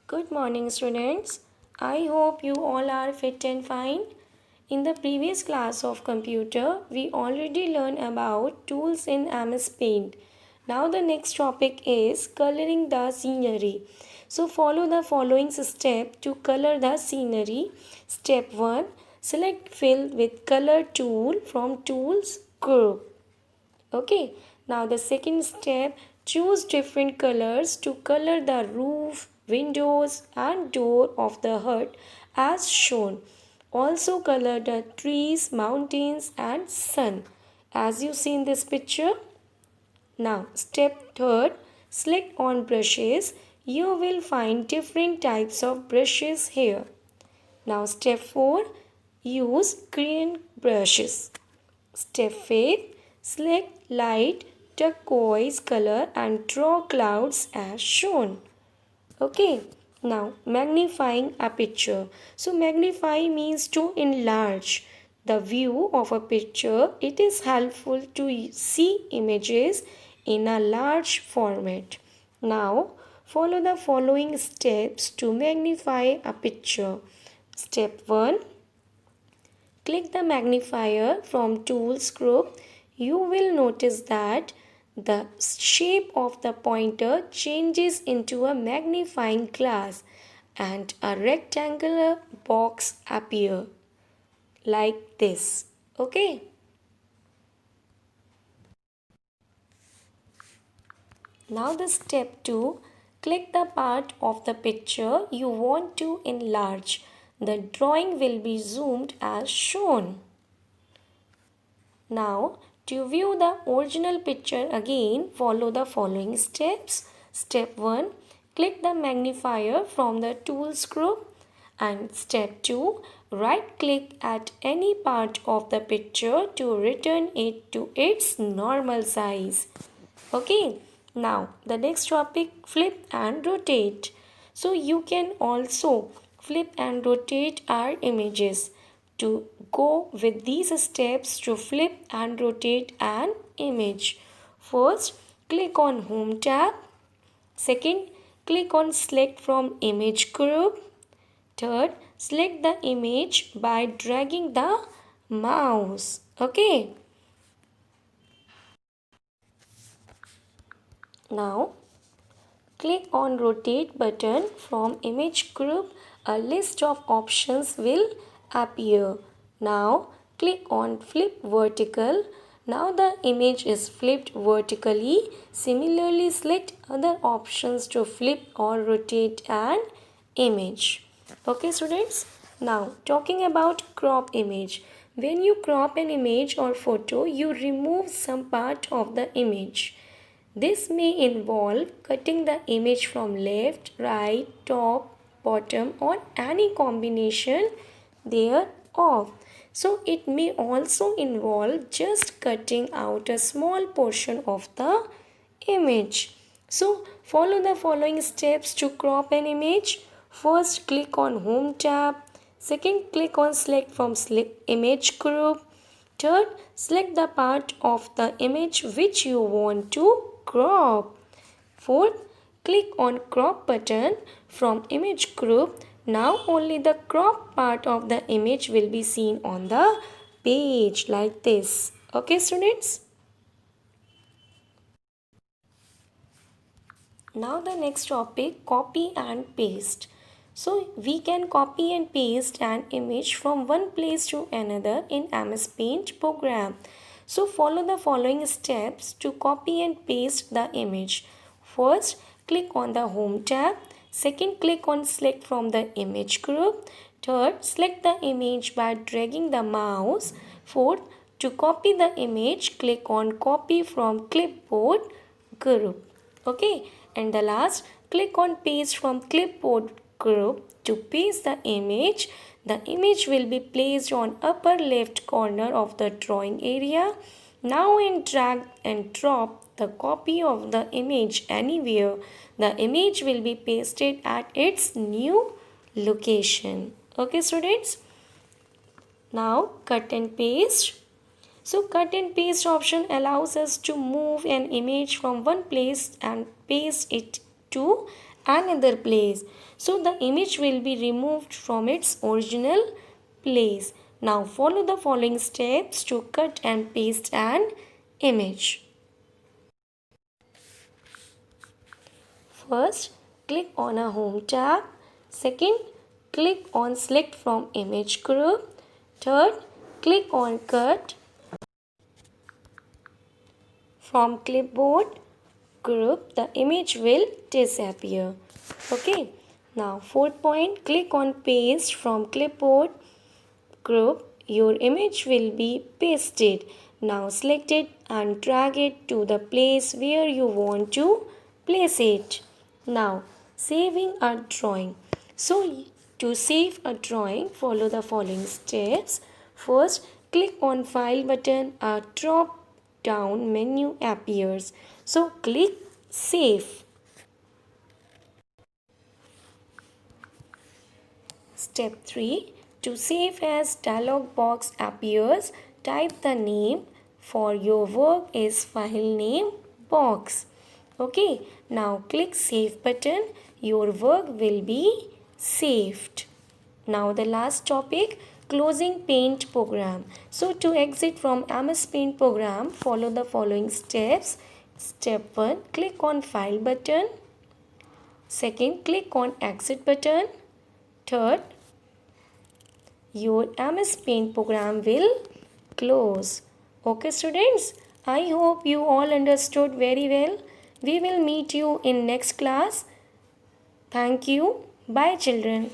Good morning, students. I hope you all are fit and fine. In the previous class of computer, we already learned about tools in MS Paint. Now the next topic is coloring the scenery. So follow the following step to color the scenery. Step 1. Select fill with color tool from tools group. Okay, now the second step, choose different colors to color the roof, windows and door of the hut as shown. Also color the trees, mountains and sun as you see in this picture. Now step third, select on brushes. You will find different types of brushes here. Now step 4, use green brushes. Step 5. Select light turquoise color and draw clouds as shown. Okay. Now magnifying a picture. So magnify means to enlarge the view of a picture. It is helpful to see images in a large format. Now follow the following steps to magnify a picture. Step 1. Click the magnifier from Tools group. You will notice that the shape of the pointer changes into a magnifying glass and a rectangular box appear like this. Okay. Now the step 2, click the part of the picture you want to enlarge. The drawing will be zoomed as shown. Now, to view the original picture again, follow the following steps. Step 1. Click the magnifier from the Tools group. And step 2. Right click at any part of the picture to return it to its normal size. Okay. Now, the next topic, flip and rotate. So, you can also flip and rotate our images. To go with these steps to flip and rotate an image. First, click on Home tab. Second, click on Select from Image group. Third, select the image by dragging the mouse. Okay. Now, click on Rotate button from Image group. A list of options will appear. Now click on Flip Vertical. Now the image is flipped vertically. Similarly, select other options to flip or rotate an image. Okay, students. Now talking about crop image. When you crop an image or photo, you remove some part of the image. This may involve cutting the image from left, right, top, bottom or any combination thereof. So it may also involve just cutting out a small portion of the image. So follow the following steps to crop an image. First, click on Home tab. Second, click on Select from Image group. Third, select the part of the image which you want to crop. Fourth, click on Crop button from Image group. Now only the crop part of the image will be seen on the page like this. Okay, students? Now the next topic, copy and paste. So we can copy and paste an image from one place to another in MS Paint program. So follow the following steps to copy and paste the image. First, click on the Home tab. Second, click on Select from the Image group. Third, select the image by dragging the mouse. Fourth, to copy the image, click on Copy from Clipboard group. Okay, and the last, click on Paste from Clipboard group to paste the image. The image will be placed on upper left corner of the drawing area. Now and drag and drop the copy of the image anywhere. The image will be pasted at its new location. Okay, students? Now cut and paste. So cut and paste option allows us to move an image from one place and paste it to another place. So the image will be removed from its original place. Now follow the following steps to cut and paste an image. First, click on a home tab. Second, click on select from image group. Third, click on cut from clipboard group. The image will disappear. Okay. Now fourth point, click on paste from clipboard group. Your image will be pasted. Now select it and drag it to the place where you want to place it. Now saving a drawing. So to save a drawing, follow the following steps. First, click on file button. A drop down menu appears. So click save. Step 3. To save as dialog box appears, type the name for your work is file name box. Okay, now click save button. Your work will be saved. Now the last topic, closing paint program. So to exit from MS Paint program, follow the following steps. Step 1, click on file button. Second, click on exit button. Third, your MS Paint program will close. Okay students, I hope you all understood very well. We will meet you in next class. Thank you. Bye children.